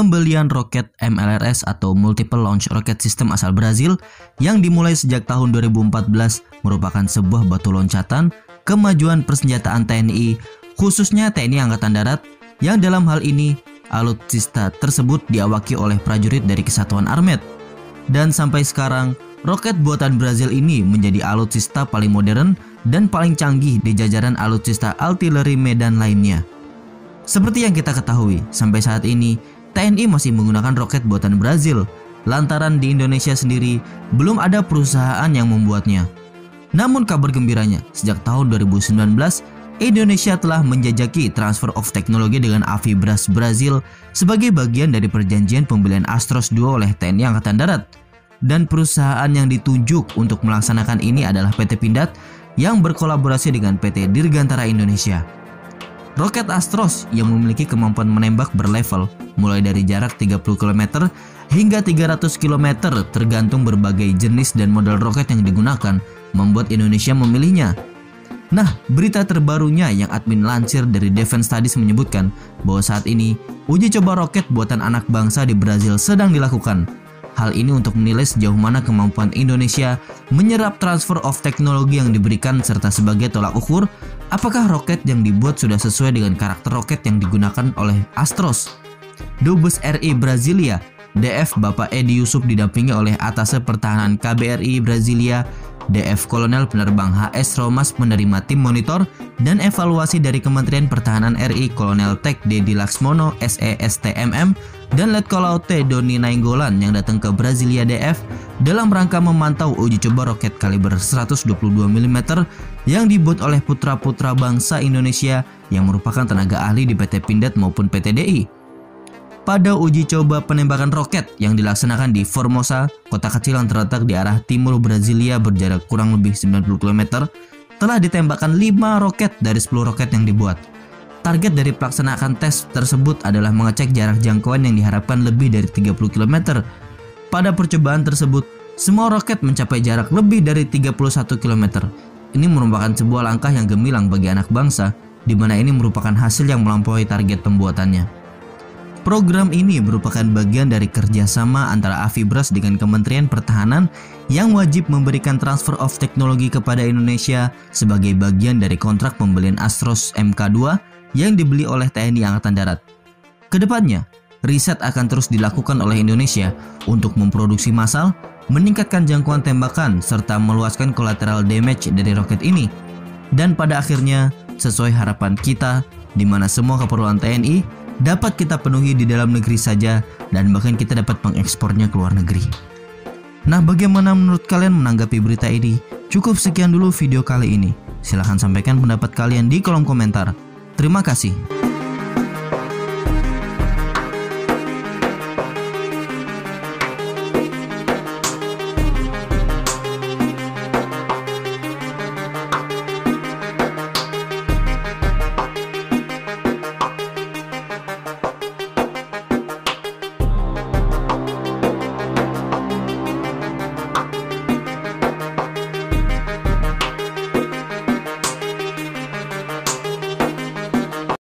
pembelian roket MLRS atau Multiple Launch Rocket System asal Brazil yang dimulai sejak tahun 2014 merupakan sebuah batu loncatan kemajuan persenjataan TNI, khususnya TNI Angkatan Darat, yang dalam hal ini alutsista tersebut diawaki oleh prajurit dari Kesatuan Armet. Dan sampai sekarang, roket buatan Brazil ini menjadi alutsista paling modern dan paling canggih di jajaran alutsista artileri medan lainnya. Seperti yang kita ketahui, sampai saat ini TNI masih menggunakan roket buatan Brazil, lantaran di Indonesia sendiri belum ada perusahaan yang membuatnya. Namun kabar gembiranya, sejak tahun 2019, Indonesia telah menjajaki transfer of teknologi dengan Avibras Brazil sebagai bagian dari perjanjian pembelian Astros II oleh TNI Angkatan Darat. Dan perusahaan yang ditunjuk untuk melaksanakan ini adalah PT Pindad yang berkolaborasi dengan PT Dirgantara Indonesia. Roket Astros yang memiliki kemampuan menembak berlevel mulai dari jarak 30 km hingga 300 km tergantung berbagai jenis dan model roket yang digunakan membuat Indonesia memilihnya. Nah, berita terbarunya yang admin lansir dari Defense Studies menyebutkan bahwa saat ini uji coba roket buatan anak bangsa di Brazil sedang dilakukan. Hal ini untuk menilai sejauh mana kemampuan Indonesia menyerap transfer of teknologi yang diberikan serta sebagai tolak ukur apakah roket yang dibuat sudah sesuai dengan karakter roket yang digunakan oleh Astros. Dubes RI Brasilia, DF Bapak Edi Yusuf didampingi oleh Atase Pertahanan KBRI Brasilia, DF Kolonel Penerbang HS Romas menerima tim monitor dan evaluasi dari Kementerian Pertahanan RI Kolonel Tek Dedi Laksmono SESTMM dan Letkol Laut T Doni Nainggolan yang datang ke Brasilia DF dalam rangka memantau uji coba roket kaliber 122 mm yang dibuat oleh putra-putra bangsa Indonesia yang merupakan tenaga ahli di PT Pindad maupun PT DI. Pada uji coba penembakan roket yang dilaksanakan di Formosa, kota kecil yang terletak di arah timur Brasilia berjarak kurang lebih 90 km, telah ditembakkan 5 roket dari 10 roket yang dibuat. Target dari pelaksanaan tes tersebut adalah mengecek jarak jangkauan yang diharapkan lebih dari 30 km. Pada percobaan tersebut, semua roket mencapai jarak lebih dari 31 km. Ini merupakan sebuah langkah yang gemilang bagi anak bangsa, di mana ini merupakan hasil yang melampaui target pembuatannya. Program ini merupakan bagian dari kerjasama antara Avibras dengan Kementerian Pertahanan yang wajib memberikan transfer of teknologi kepada Indonesia sebagai bagian dari kontrak pembelian Astros Mk2 yang dibeli oleh TNI Angkatan Darat. Kedepannya, riset akan terus dilakukan oleh Indonesia untuk memproduksi massal, meningkatkan jangkauan tembakan, serta meluaskan collateral damage dari roket ini. Dan pada akhirnya, sesuai harapan kita, di mana semua keperluan TNI dapat kita penuhi di dalam negeri saja dan bahkan kita dapat mengekspornya ke luar negeri. Nah, bagaimana menurut kalian menanggapi berita ini? Cukup sekian dulu video kali ini. Silahkan sampaikan pendapat kalian di kolom komentar. Terima kasih.